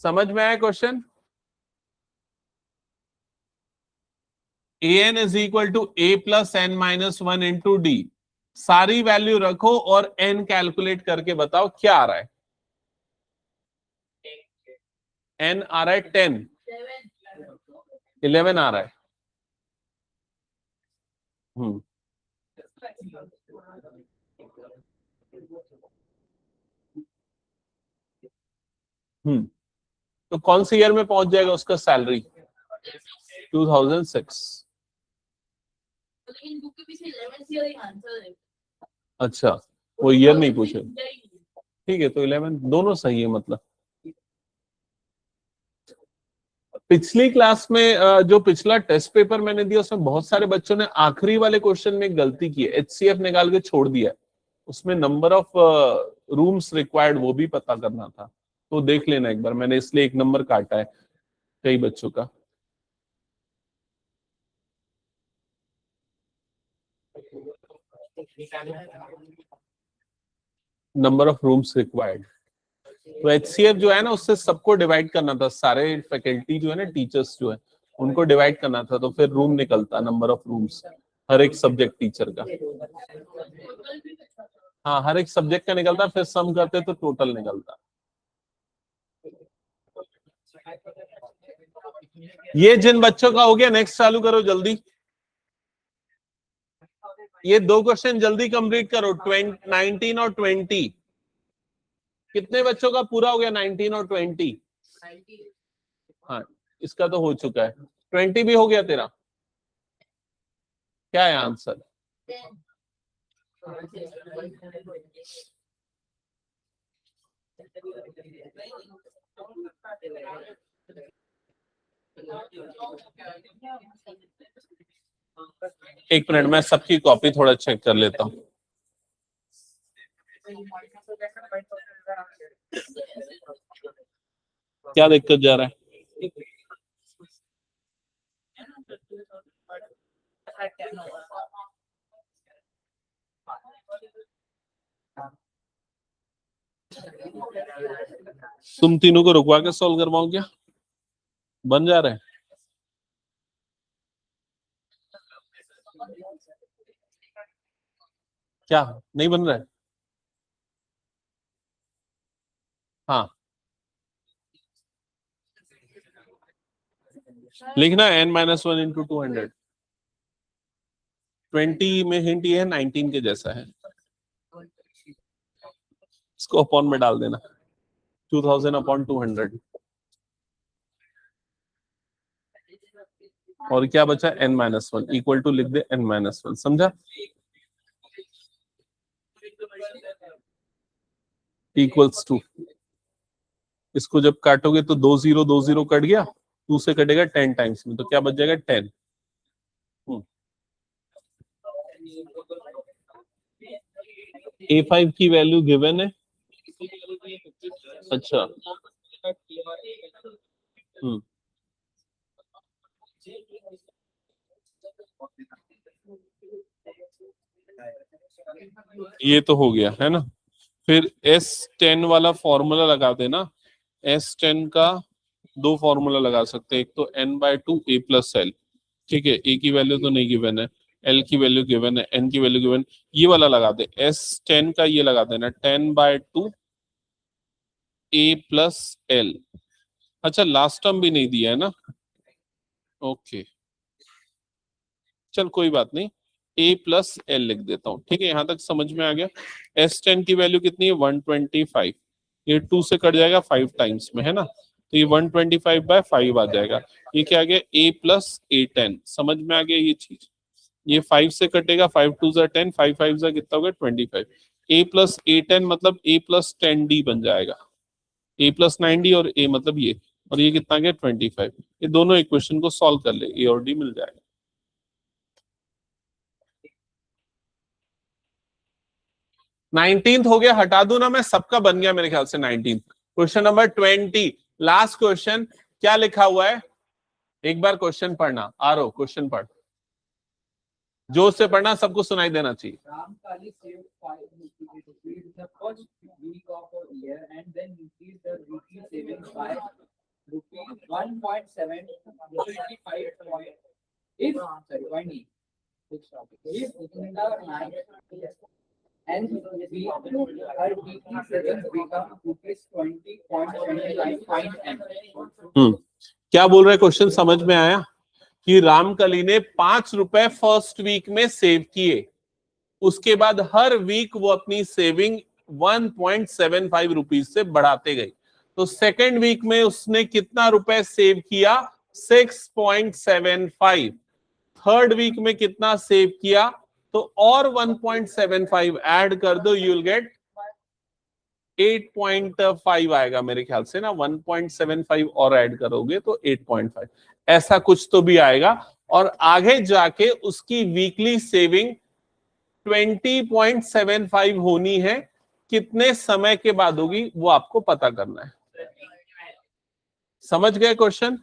समझ में आया question? an is equal to a plus N minus one into d. सारी वैल्यू रखो और n कैलकुलेट करके बताओ क्या आ रहा है। n आ रहा है 10, 11 आ रहा है। तो कौन सी ईयर में पहुंच जाएगा उसका सैलरी? 2006। अच्छा, वो ईयर नहीं पूछे। ठीक है, तो 11 दोनों सही है। मतलब पिछली क्लास में जो पिछला टेस्ट पेपर मैंने दिया उसमें बहुत सारे बच्चों ने आखिरी वाले क्वेश्चन में गलती की है, HCF निकाल के छोड़ दिया है। उसमें नंबर ऑफ रूम्स रिक्वायर्ड वो भी पता करना था, तो देख लेना एक बार। मैंने इसलिए एक नंबर काटा है कई बच्चों का। नंबर ऑफ रूम्स रिक्वायर्ड, तो HCF जो है ना उससे सबको डिवाइड करना था, सारे फैकल्टी जो है ना, टीचर्स जो है उनको डिवाइड करना था, तो फिर रूम निकलता, नंबर ऑफ रूम्स हर एक सब्जेक्ट टीचर का। हाँ, हर एक सब्जेक्ट का निकलता, फिर सम करते तो टोटल निकलता। ये जिन बच्चों का हो गया नेक्स्ट चालू करो जल्दी। ये दो क्वेश्चन जल्दी कंप्लीट करो। 19 और 20 कितने बच्चों का पूरा हो गया? 19 और 20। हाँ, इसका तो हो चुका है। 20 भी हो गया तेरा? क्या है आंसर? एक मिनट, मैं सबकी कॉपी थोड़ा चेक कर लेता हूँ। क्या दिक्कत जा रहा है? तुम तीनों को रुकवा के सॉल्व करवाओ क्या? बन जा रहा है? क्या नहीं बन रहा है? हाँ, लिखना n-1 इंटू 200। 20 में हिंट ये है 19 के जैसा है, इसको अपॉन में डाल देना। 2000 अपॉन 200 और क्या बचा? n-1 इक्वल टू लिख दे n-1। समझा? इक्वल्स टू, इसको जब काटोगे तो 2 0 कट गया, 2 से कटेगा 10 टाइम्स में, तो क्या बच जाएगा? 10। A5 की वैल्यू गिवन है। अच्छा, ये तो हो गया है ना। फिर S10 वाला फॉर्मूला लगा देना। S10 का दो फॉर्मूला लगा सकते हैं, एक तो n/2 a प्लस एल। ठीक है, ए की वैल्यू तो नहीं गिवन है, एल की वैल्यू गिवन है, एन की वैल्यू गिवन। ये वाला लगा दे, S10 का ये लगा देना 10/2 a प्लस एल। अच्छा, लास्ट टर्म भी नहीं दिया है ना? ओके, चल कोई बात नहीं। a प्लस एल लिख देता हूँ। ठीक है, यहां तक समझ में आ गया। S10 की वैल्यू कितनी है 125, ये 2 से कट जाएगा 5 टाइम्स में, है ना, तो ये 125/5 आ जाएगा। ये क्या आ गया a प्लस A10, समझ में आ गया ये चीज। ये 5 से कटेगा, 5 2 जा 10, 5 5 जा कितना होगा 25। a प्लस A10 मतलब a प्लस 10D बन जाएगा, a प्लस 9D और a मतलब ये, और ये कितना गया 25। ये दोनों इक्वेशन को सॉल्व कर ले, a और d मिल जाएगा। 19th हो गया, हटा दूं ना मैं, सबका बन गया मेरे ख्याल से 19th। Question number 20, last question. क्या लिखा हुआ है, एक बार क्वेश्चन पढ़ना। आरो क्वेश्चन पढ़, जोर से पढ़ना, सबको सुनाई देना चाहिए।
and we her weekly savings become ₹20.75.
क्या बोल रहे क्वेश्चन समझ में आया? कि रामकली ने 5 रुपए फर्स्ट वीक में सेव किए, उसके बाद हर वीक वो अपनी सेविंग 1.75 रुपीज से बढ़ाते गई। तो सेकेंड वीक में उसने कितना रुपए सेव किया 6.75। थर्ड वीक में कितना सेव किया, तो और 1.75 ऐड कर दो, यू विल गेट 8.5 आएगा मेरे ख्याल से ना। 1.75 और ऐड करोगे तो 8.5, ऐसा कुछ तो भी आएगा। और आगे जाके उसकी वीकली सेविंग 20.75 होनी है, कितने समय के बाद होगी वो आपको पता करना है। समझ गए क्वेश्चन?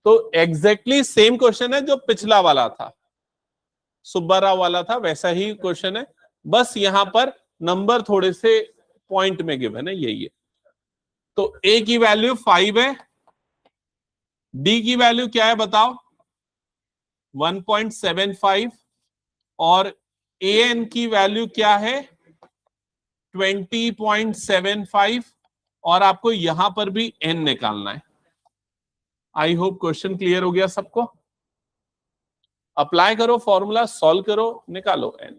तो एग्जैक्टली सेम क्वेश्चन है जो पिछला वाला था, सुब्बाराव वाला था, वैसा ही क्वेश्चन है, बस यहां पर नंबर थोड़े से पॉइंट में गिवन है, यही है। तो a की वैल्यू 5 है, d की वैल्यू क्या है बताओ 1.75, और an की वैल्यू क्या है 20.75, और आपको यहां पर भी n निकालना है। आई होप क्वेश्चन क्लियर हो गया सबको। अप्लाई करो फॉर्मूला, सॉल्व करो, निकालो n।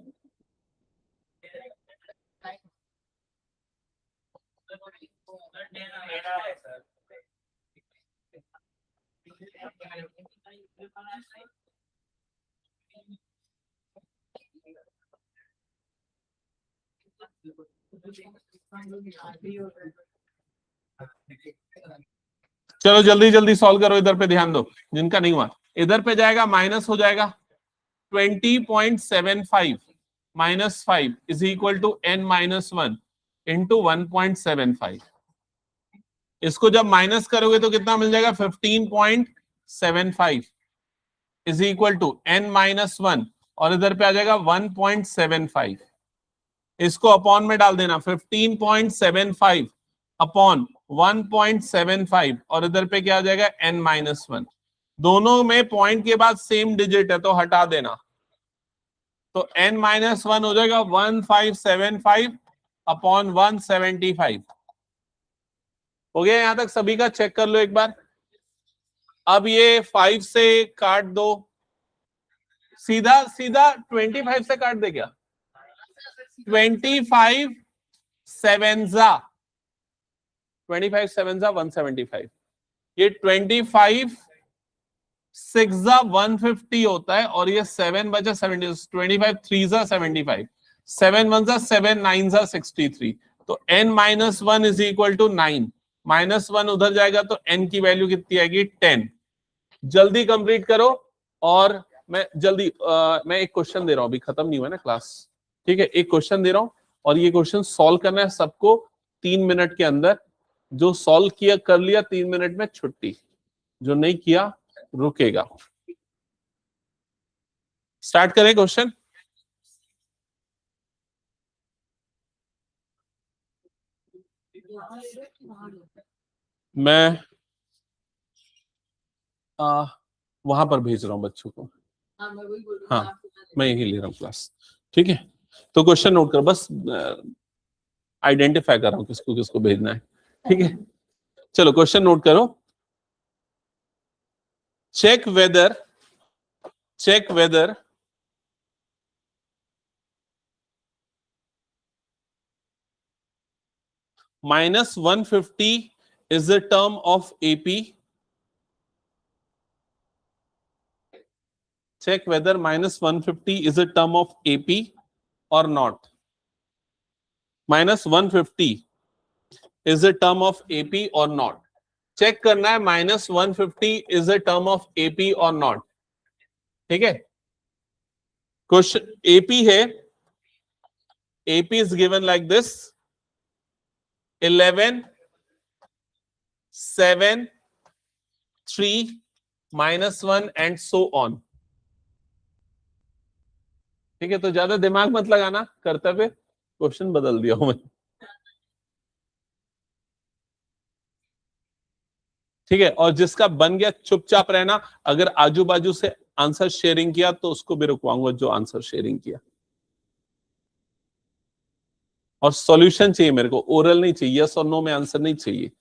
चलो जल्दी जल्दी सॉल्व करो, इधर पे ध्यान दो, जिनका नहीं हुआ इधर पे जाएगा, माइनस हो जाएगा 20.75 minus 5 is equal to n-1 into 1.75। इसको जब माइनस करोगे तो कितना मिल जाएगा 15.75 इज इक्वल टू n-1, और इधर पे आ जाएगा 1.75। इसको अपॉन में डाल देना, 15.75 अपॉन 1.75, और इधर पे क्या आ जाएगा n-1। दोनों में पॉइंट के बाद सेम डिजिट है तो हटा देना, तो n-1 हो जाएगा 1575 अपॉन 175। हो गया यहां तक सभी का? चेक कर लो एक बार। अब ये 5 से काट दो, सीधा सीधा 25 से काट दे क्या? 25 सेवेंजा 175, ये 25 6 150 होता है, और ये 7 बचा 70, 25 3 75, 7 1 7 9 63। तो n-1 इज इक्वल टू 9, -1 उधर जाएगा तो n की वैल्यू कितनी आएगी 10। जल्दी कंप्लीट करो, और मैं जल्दी मैं एक क्वेश्चन दे रहा हूं, अभी खत्म नहीं हुआ ना क्लास, ठीक है, एक क्वेश्चन दे रहा हूं और ये क्वेश्चन सॉल्व करना है सबको 3 मिनट के अंदर। जो सॉल्व किया कर लिया 3 मिनट में छुट्टी, जो नहीं किया रुकेगा। स्टार्ट करें क्वेश्चन। मैं वहां पर भेज रहा हूं बच्चों को, हाँ मैं यही ले रहा हूँ क्लास, ठीक है। तो क्वेश्चन नोट कर, बस आइडेंटिफाई कर रहा हूँ किसको किसको भेजना है, ठीक है। चलो क्वेश्चन नोट करो। check whether minus 150 is a term of AP. Check whether minus 150 is a term of AP or not. Minus 150 is a term of AP or not. Check करना है minus 150 is a term of AP or not. ठीक है, क्वेश्चन AP है, AP is given like this: 11, 7, 3, -1 and so on. ठीक है, तो ज्यादा दिमाग मत लगाना, कर्तव्य क्वेश्चन बदल दिया हूं मैं। ठीक है, और जिसका बन गया चुपचाप रहना, अगर आजू बाजू से आंसर शेयरिंग किया तो उसको भी रुकवाऊंगा जो आंसर शेयरिंग किया। और सॉल्यूशन चाहिए मेरे को, ओरल नहीं चाहिए, यस और नो में आंसर नहीं चाहिए,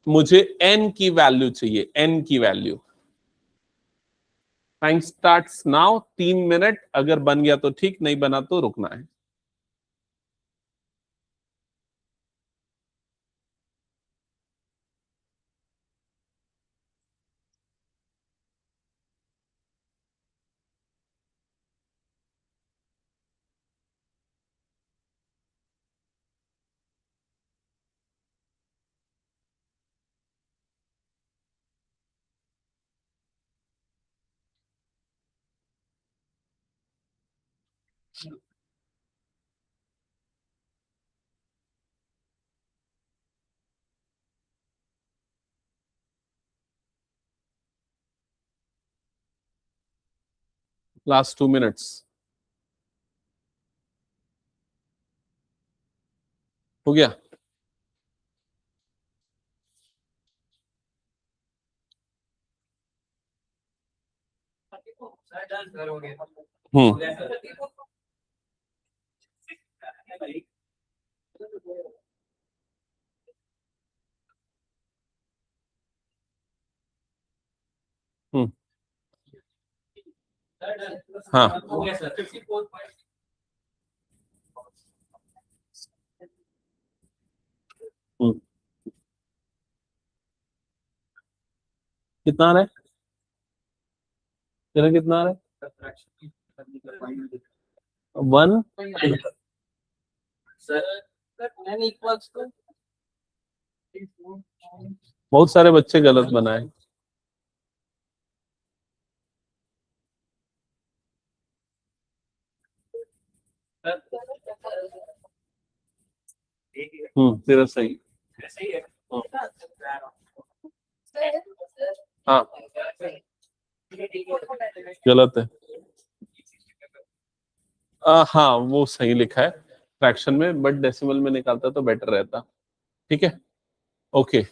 मुझे एन की वैल्यू चाहिए, एन की value. Time starts now, 3 minute, अगर बन गया तो ठीक, नहीं बना तो रुकना है। लास्ट 2 मिनट्स हो गया। हाँ, कितना आ रहा है तेरा, कितना आ रहा है? 1 बहुत सारे बच्चे गलत बनाए। तेरा सही। हाँ, गलत है। हाँ, वो सही लिखा है फ्रैक्शन में, बट डेसिमल में निकालता तो बेटर रहता। ठीक है, ओके।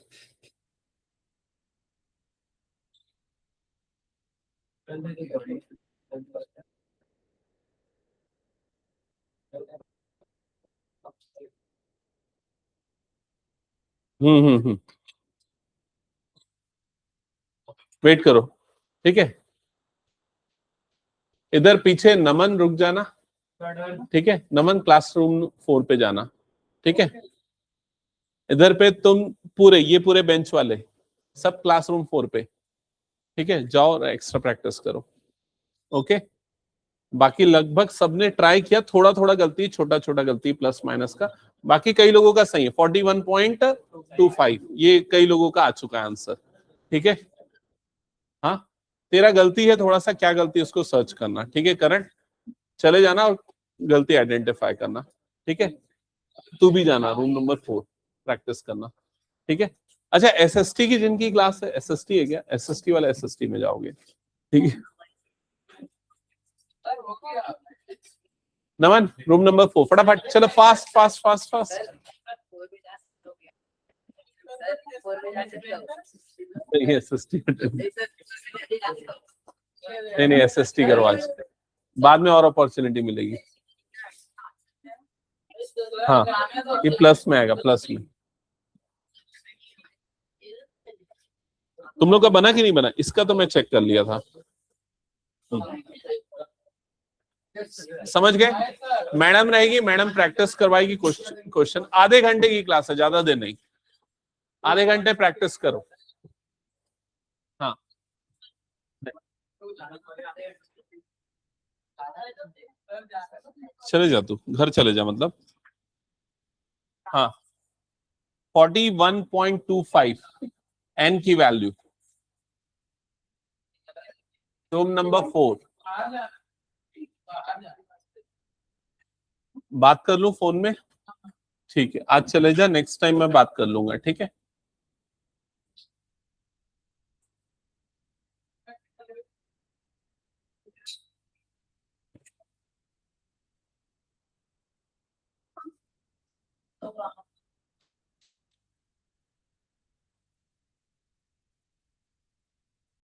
वेट करो, ठीक है। इधर पीछे नमन रुक जाना, ठीक है। नमन क्लासरूम 4 पे जाना, ठीक है। इधर पे तुम पूरे, ये पूरे बेंच वाले सब क्लासरूम 4 पे, ठीक है। जाओ और एक्स्ट्रा प्रैक्टिस करो, ओके। बाकी लगभग सबने ट्राई किया, थोड़ा थोड़ा गलती, छोटा छोटा गलती प्लस माइनस का, बाकी कई लोगों का सही है। 41.25 ये कई लोगों का आ चुका है आंसर, ठीक है। हाँ, तेरा गलती है थोड़ा सा, क्या गलती है उसको सर्च करना, ठीक है। करंट चले जाना और गलती आइडेंटिफाई करना, ठीक है। तू भी जाना रूम नंबर 4 प्रैक्टिस करना, ठीक है। अच्छा, एसएसटी की जिनकी क्लास है, एसएसटी है क्या? एसएसटी वाला एसएसटी में जाओगे, ठीक है। नमन रूम नंबर 4 फटाफट चलो, फास्ट फास्ट फास्ट फास्ट। नहीं एसएसटी, नहीं एसएसटी करो आज, बाद में और अपॉर्चुनिटी मिलेगी। हाँ, ये प्लस में आएगा, प्लस में। तुम लोग का बना कि नहीं बना, इसका तो मैं चेक कर लिया था। समझ गए? मैडम रहेगी, मैडम प्रैक्टिस करवाएगी क्वेश्चन। आधे घंटे की क्लास है, ज्यादा देर नहीं, आधे घंटे प्रैक्टिस करो। हाँ चले जा, तू घर चले जा, मतलब हाँ 41.25 एन की वैल्यू। Room number 4। बात कर लूं फोन में? ठीक है, आज चले जा, नेक्स्ट टाइम मैं बात कर लूंगा, ठीक है?